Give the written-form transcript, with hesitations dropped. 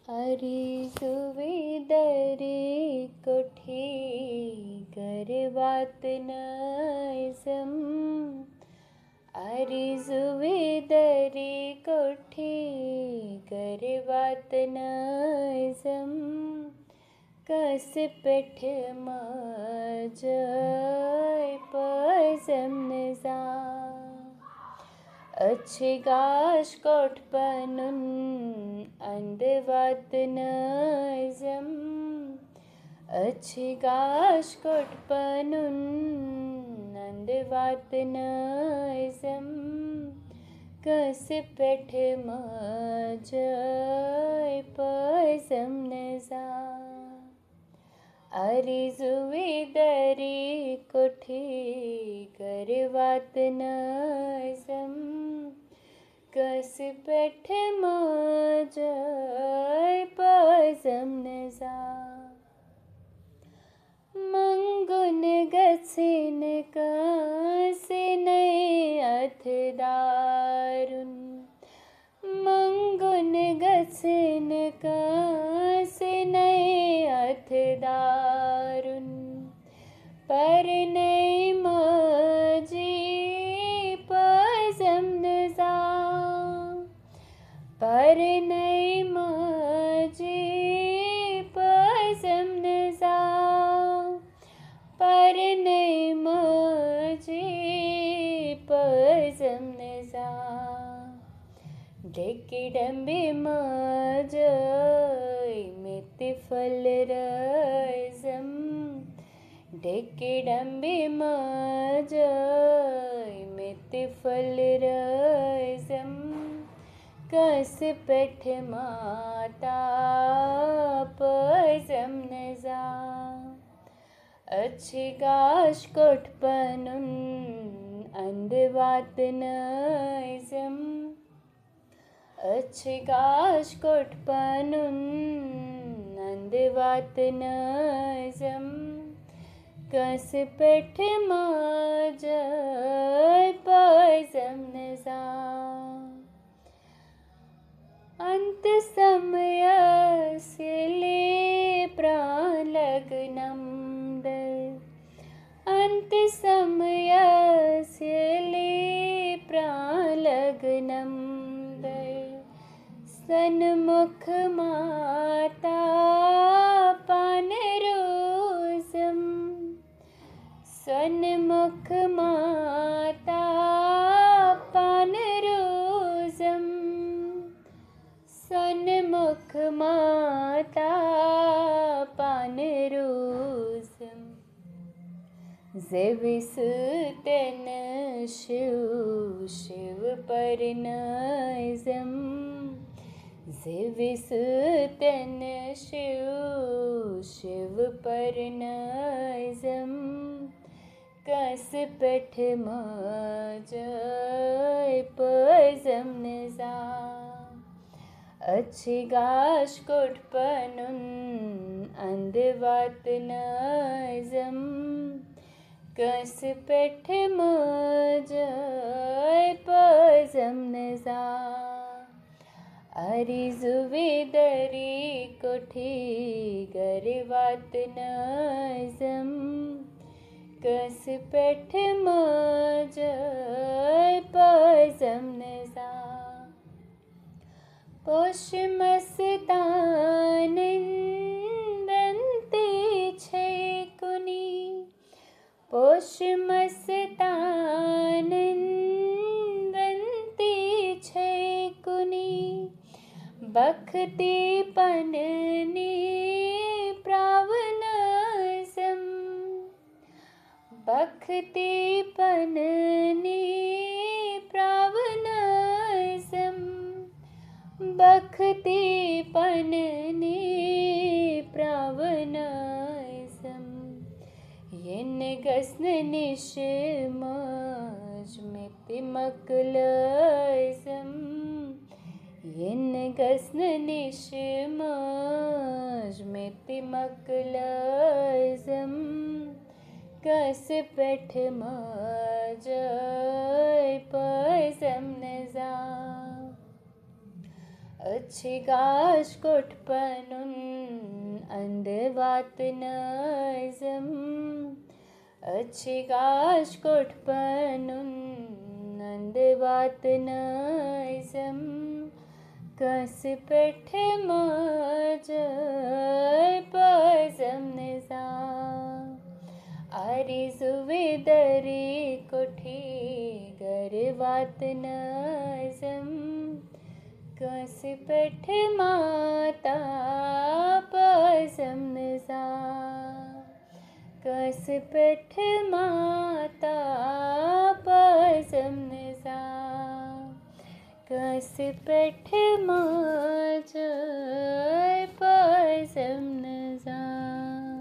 अरिजुविदरी कोठी करवात नाइजम। अरिजुविदरी कोठी करवात नाइजम। कस पेठ माजय पजम नजा। अच्छी गाश कोट पनुन अंदवात नाइजम। अच्छी गाश कोट पनुन अंदवात नाइजम। कस पेठ माजय पजम नजा। अरिजुविदरी कोठी करवात नाइजम। कस पेठ माजय पजम नजा। मंगुन गसिन कासिनै अथदारुन। मंगुन गसिन कासिनै अथदारुन। परनै माजी पजम नजा। परनै माजी पजम नजा। परनै माजी पजम नजा। डेकिडम्बी माजय मितिफल रजम। डेकिडम्बी माजय मितिफल रजम। कस पेठ माता पजम नजा। अच्छी गाश कोट पनुन अंदवात नाइजम। अच्छी गाश कोट पनुन अंदवात नाइजम। कस पेठ माजय पजम नजा। अंत समयस्य ले प्राणलग्नं दल। अंत समयस्य ले प्राणलग्नं दल। सन्मुख माता पानरोजम। सन्मुख माता पानरोजम। सन्मुख माता पानरोजम। जिविसुतन शिव शिव परनाइजम। जिविसुतन शिव शिव परनाइजम। कस पेठ माजय पजम नजा। अच्छी गाश कोट पनुन अंदवात नाइजम। कस पेठ माजय पजम नजा। अरिजुविदरी कोठी करवात नाइजम। कस पेठ माजय पजम नजा। पोषमस्तानन्दन्ते छैकुनि। पोषमस्तानन्दन्ते छैकुनि। बखति पननि प्रावनासम। बखति पननि प्रावनासम। बखति पननि प्रावनासम। येन गस्न निशमाज मितिमकलसम। येन गस्न निशमाज मितिमकलसम। कस पेठ माजय पजम नजा। अच्छी गाश कोटपनुन अंदवात नजम अच्छी गाश कोटपनुन अंदवात नजम कस पेठ माजय पजम निजा आरी जुवे दरी कोठी गरवात नजम कस पेठ माता पजम निजा कस पेठ माता पजम निजा कस पेठ माजय पजम निजा।